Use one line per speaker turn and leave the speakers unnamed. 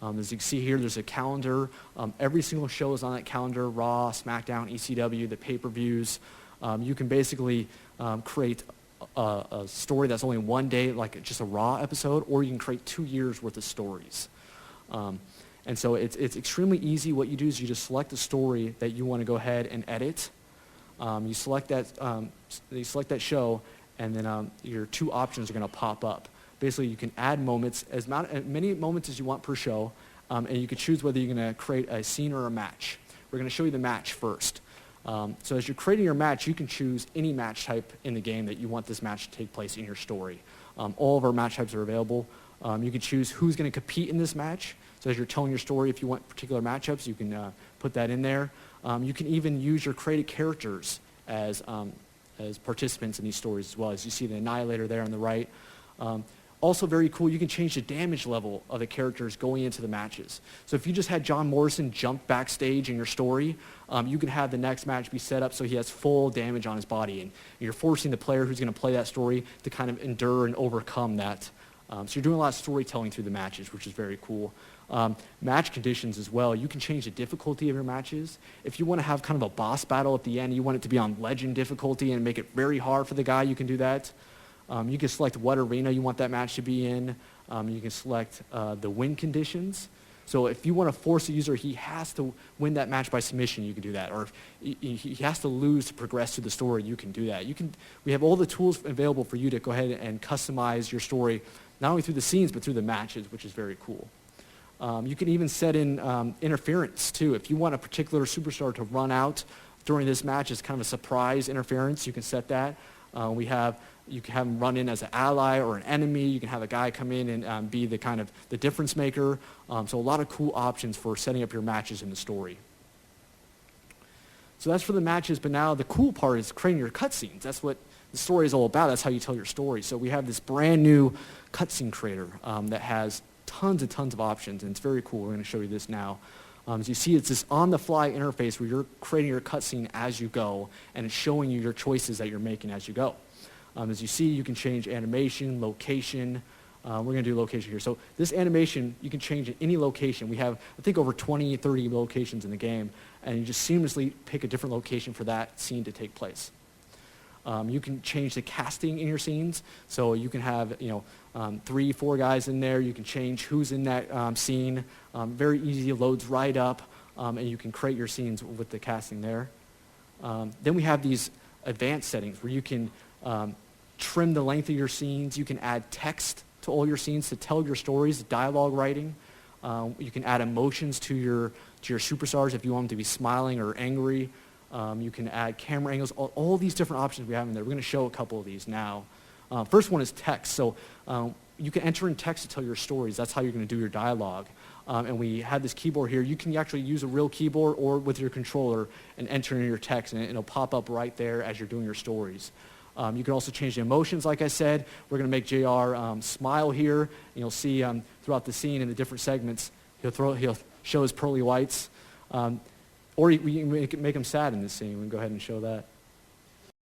As you can see here, there's a calendar. Every single show is on that calendar: Raw, SmackDown, ECW, the pay-per-views. You can basically create a story that's only one day, like just a Raw episode, or you can create 2 years worth of stories. And so it's extremely easy. What you do is you just select a story that you want to go ahead and edit. You select that show, and then your 2 options are going to pop up. Basically, you can add moments, as many moments as you want per show, and you can choose whether you're going to create a scene or a match. We're going to show you the match first. So as you're creating your match, you can choose any match type in the game that you want this match to take place in your story. All of our match types are available. You can choose who's going to compete in this match. So as you're telling your story, if you want particular matchups, you can put that in there. You can even use your created characters as participants in these stories as well. As you see the Annihilator there on the right. Also very cool, you can change the damage level of the characters going into the matches. So if you just had John Morrison jump backstage in your story, you can have the next match be set up so he has full damage on his body. And you're forcing the player who's going to play that story to kind of endure and overcome that. So you're doing a lot of storytelling through the matches, which is very cool. Match conditions as well. You can change the difficulty of your matches. If you want to have kind of a boss battle at the end, you want it to be on legend difficulty and make it very hard for the guy, you can do that. You can select what arena you want that match to be in. You can select the win conditions. So if you want to force a user, he has to win that match by submission, you can do that. Or if he has to lose to progress through the story, you can do that. We have all the tools available for you to go ahead and customize your story, not only through the scenes, but through the matches, which is very cool. You can even set in interference, too. If you want a particular superstar to run out during this match as kind of a surprise interference, you can set that. You can have him run in as an ally or an enemy. You can have a guy come in and be the kind of the difference maker. So a lot of cool options for setting up your matches in the story. So that's for the matches, but now the cool part is creating your cutscenes. That's what the story is all about. That's how you tell your story. So we have this brand new cutscene creator that has tons and tons of options, and it's very cool. We're going to show you this now. As you see, it's this on-the-fly interface where you're creating your cutscene as you go, and it's showing you your choices that you're making as you go. As you see, you can change animation, location. We're going to do location here. So this animation, you can change in any location. We have, I think, over 20, 30 locations in the game, and you just seamlessly pick a different location for that scene to take place. You can change the casting in your scenes. So you can have 3, 4 guys in there. You can change who's in that scene. Very easy, it loads right up, and you can create your scenes with the casting there. Then we have these advanced settings where you can trim the length of your scenes. You can add text to all your scenes to tell your stories, dialogue writing. You can add emotions to your superstars if you want them to be smiling or angry. You can add camera angles, all these different options we have in there. We're going to show a couple of these now. First one is text. So you can enter in text to tell your stories. That's how you're going to do your dialogue. And we have this keyboard here. You can actually use a real keyboard or with your controller and enter in your text, and it'll pop up right there as you're doing your stories. You can also change the emotions, like I said. We're going to make JR smile here. And you'll see throughout the scene in the different segments, he'll show his pearly whites. Or we can make him sad in this scene. We can go ahead and show that.